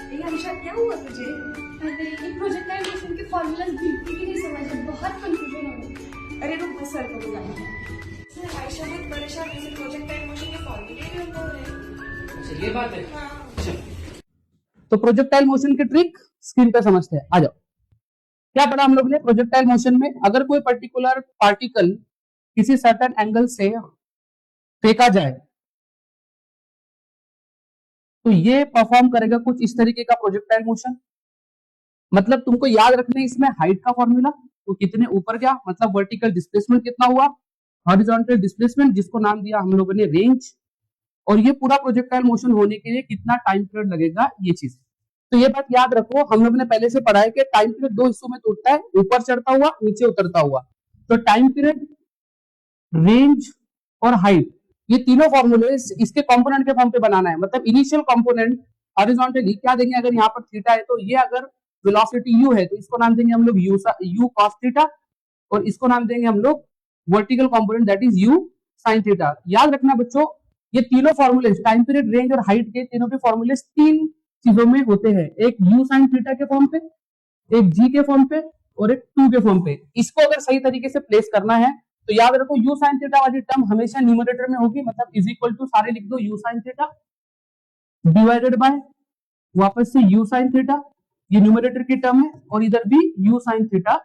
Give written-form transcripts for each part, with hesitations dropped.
अंशा क्या हुआ तुझे? अरे ये प्रोजेक्टाइल मोशन के फॉर्मूलाज बिल्कुल भी नहीं समझ है, बहुत कंफ्यूजन हो गई। अरे रुक, मैं सर को बुलाऊंगी। आयशा बहुत परेशान है, प्रोजेक्टाइल मोशन के फॉर्मूले भी उनको है। अच्छा ये बात है। हाँ। तो प्रोजेक्टाइल मोशन की ट्रिक स्क्रीन पे समझते हैं, आ जाओ। क्या पढ़ा हम लोग ने प्रोजेक्टाइल मोशन में? अगर कोई पर्टिकुलर पार्टिकल किसी सर्टेन एंगल से फेंका जाए तो ये परफॉर्म करेगा कुछ इस तरीके का प्रोजेक्टाइल मोशन। मतलब तुमको याद रखना है इसमें हाइट का फॉर्मूला, तो कितने ऊपर गया मतलब वर्टिकल डिस्प्लेसमेंट कितना हुआ, हॉरिजॉन्टल डिस्प्लेसमेंट जिसको नाम दिया हम लोगों ने रेंज, और ये पूरा प्रोजेक्टाइल मोशन होने के लिए कितना टाइम पीरियड लगेगा, ये चीज। तो ये बात याद रखो, हम लोगों ने पहले से पढ़ा है कि टाइम पीरियड दो हिस्सों में टूटता है, ऊपर चढ़ता हुआ नीचे उतरता हुआ। तो टाइम पीरियड, रेंज और हाइट, ये तीनों फॉर्मूले इसके कंपोनेंट के फॉर्म पे बनाना है। मतलब इनिशियल कंपोनेंट हॉरिजॉन्टली क्या देंगे, अगर यहाँ पर थीटा है तो ये अगर वेलोसिटी u है तो इसको नाम देंगे हम लोग u cos थीटा, और इसको नाम देंगे हम लोग vertical component that is u sin theta. याद रखना बच्चों, ये तीनों फॉर्मूले टाइम पीरियड, रेंज और हाइट के तीनों के फॉर्मूले तीन चीजों में होते हैं, एक u sin थीटा के फॉर्म पे, एक g के फॉर्म पे और एक 2 के फॉर्म पे। इसको अगर सही तरीके से प्लेस करना है तो याद रखो u sin थीटा वाली टर्म हमेशा न्यूमरेटर में होगी, मतलब इज इक्वल टू सारे लिख दो u sin theta divided by वापस से u sin थीटा, ये न्यूमरेटर की टर्म है, और इधर भी u sin थीटा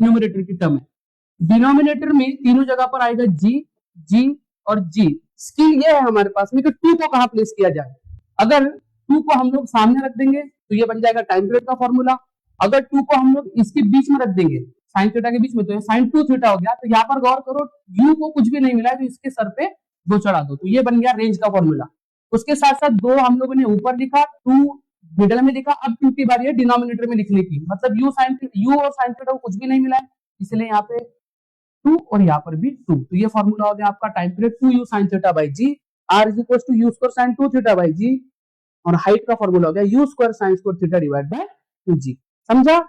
न्यूमरेटर की टर्म है। डिनोमिनेटर में तीनों जगह पर आएगा g और g। स्किल ये है हमारे पास में कि 2 को कहां प्लेस किया जाए। अगर 2 को हम लोग सामने रख देंगे तो ये बन जाएगा टाइम पीरियड का फॉर्मूला। अगर 2 को हम लोग इसके बीच में रख देंगे साइन थीटा के बीच में, तो ये साइन 2 थीटा हो गया। तो यहाँ पर गौर करो, u को कुछ भी नहीं मिला है तो इसके सर पे 2 चढ़ा दो, तो ये बन गया रेंज का फॉर्मूला। उसके साथ साथ 2 हम लोगों ने ऊपर लिखा, 2 मिडल में लिखा। अब 2 की बारी है डिनोमिनेटर में लिखने की, मतलब u और साइन थीटा को कुछ भी नहीं मिला है, इसलिए यहाँ पे 2 और यहाँ पर भी 2। तो ये फॉर्मूला हो गया आपका time period 2u sin theta by g, r is equal to u square sin 2 theta by g, और हाइट का फॉर्मूला हो गया u square sin square theta divide by 2g। समझा?